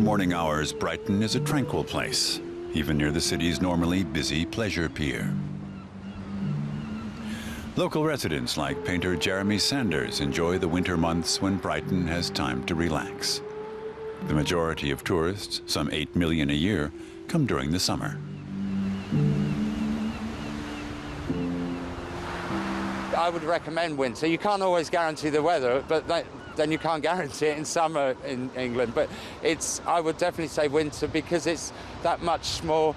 morning hours, Brighton is a tranquil place, even near the city's normally busy pleasure pier. Local residents like painter Jeremy Sanders enjoy the winter months when Brighton has time to relax. The majority of tourists, some 8 million a year, come during the summer. I would recommend winter. You can't always guarantee the weather, but then you can't guarantee it in summer in England. But I would definitely say winter because it's that much more,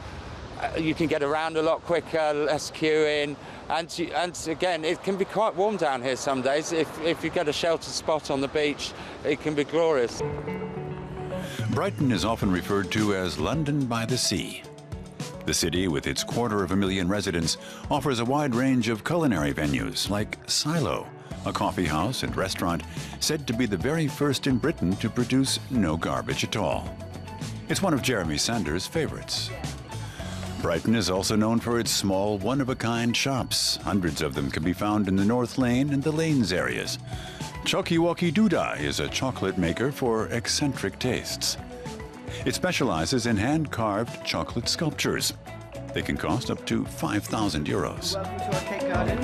you can get around a lot quicker, less queuing, and again, it can be quite warm down here some days. If you get a sheltered spot on the beach, it can be glorious. Brighton is often referred to as London by the Sea. The city, with its 250,000 residents, offers a wide range of culinary venues like Silo, a coffee house and restaurant said to be the very first in Britain to produce no garbage at all. It's one of Jeremy Sanders' favorites. Brighton is also known for its small, one-of-a-kind shops. Hundreds of them can be found in the North Lane and the Lanes areas. Chokiwoki Duda is a chocolate maker for eccentric tastes. It specializes in hand-carved chocolate sculptures. They can cost up to €5,000. Welcome to our cake garden.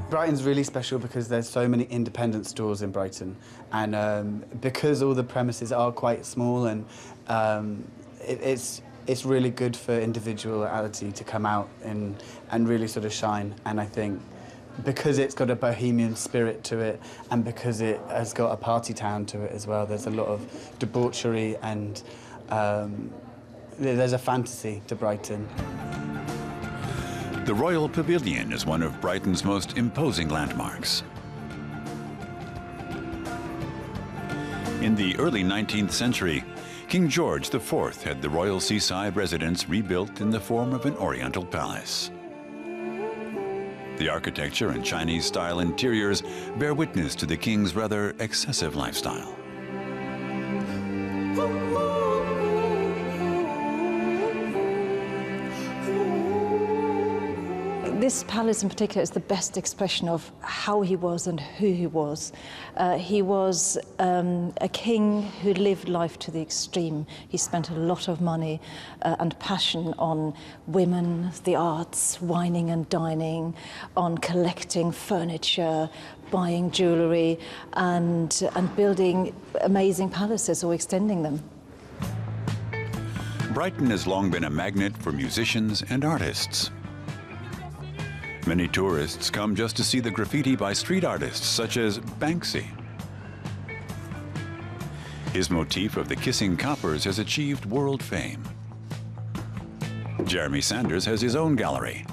Brighton's really special because there's so many independent stores in Brighton, and because all the premises are quite small, and it's really good for individuality to come out and really sort of shine. And I think because it's got a bohemian spirit to it, and because it has got a party town to it as well, there's a lot of debauchery, and there's a fantasy to Brighton. The Royal Pavilion is one of Brighton's most imposing landmarks. In the early 19th century, King George IV had the royal seaside residence rebuilt in the form of an oriental palace. The architecture and Chinese-style interiors bear witness to the king's rather excessive lifestyle. This palace in particular is the best expression of how he was and who he was. He was a king who lived life to the extreme. He spent a lot of money and passion on women, the arts, wining and dining, on collecting furniture, buying jewellery, and building amazing palaces or extending them. Brighton has long been a magnet for musicians and artists. Many tourists come just to see the graffiti by street artists such as Banksy. His motif of the kissing coppers has achieved world fame. Jeremy Sanders has his own gallery.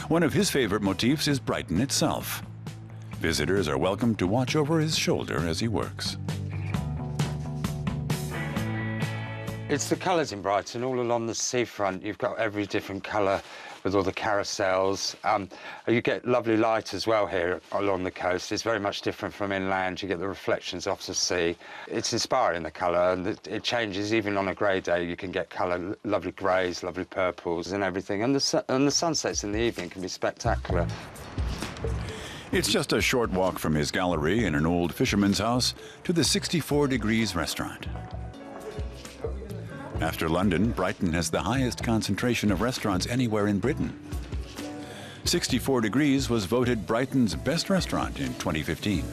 One of his favorite motifs is Brighton itself. Visitors are welcome to watch over his shoulder as he works. It's the colours in Brighton. All along the seafront, you've got every different colour with all the carousels. You get lovely light as well here along the coast. It's very much different from inland. You get the reflections off the sea. It's inspiring, the colour, and it changes. Even on a grey day, you can get colour, lovely greys, lovely purples and everything. And the sunsets in the evening can be spectacular. It's just a short walk from his gallery in an old fisherman's house to the 64 Degrees restaurant. After London, Brighton has the highest concentration of restaurants anywhere in Britain. 64 Degrees was voted Brighton's best restaurant in 2015.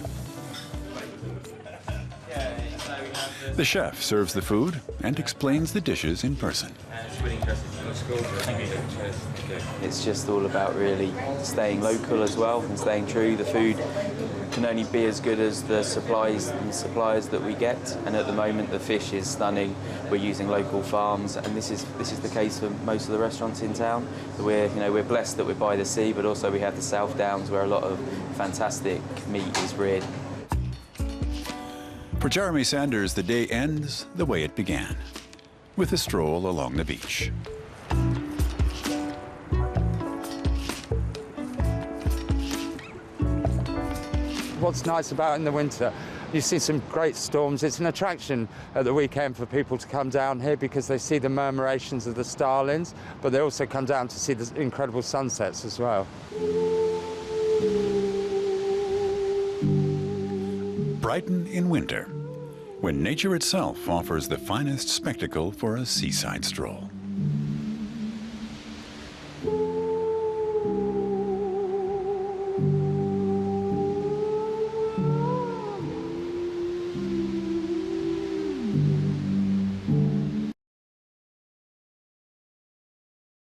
The chef serves the food and explains the dishes in person. It's just all about really staying local as well and staying true. The food can only be as good as the supplies and suppliers that we get, and at the moment the fish is stunning. We're using local farms, and this is the case for most of the restaurants in town. We're blessed that we're by the sea, but also we have the South Downs where a lot of fantastic meat is reared. For Jeremy Sanders, the day ends the way it began, with a stroll along the beach. What's nice about in the winter, you see some great storms. It's an attraction at the weekend for people to come down here because they see the murmurations of the starlings, but they also come down to see the incredible sunsets as well. Brighton in winter. when nature itself offers the finest spectacle for a seaside stroll.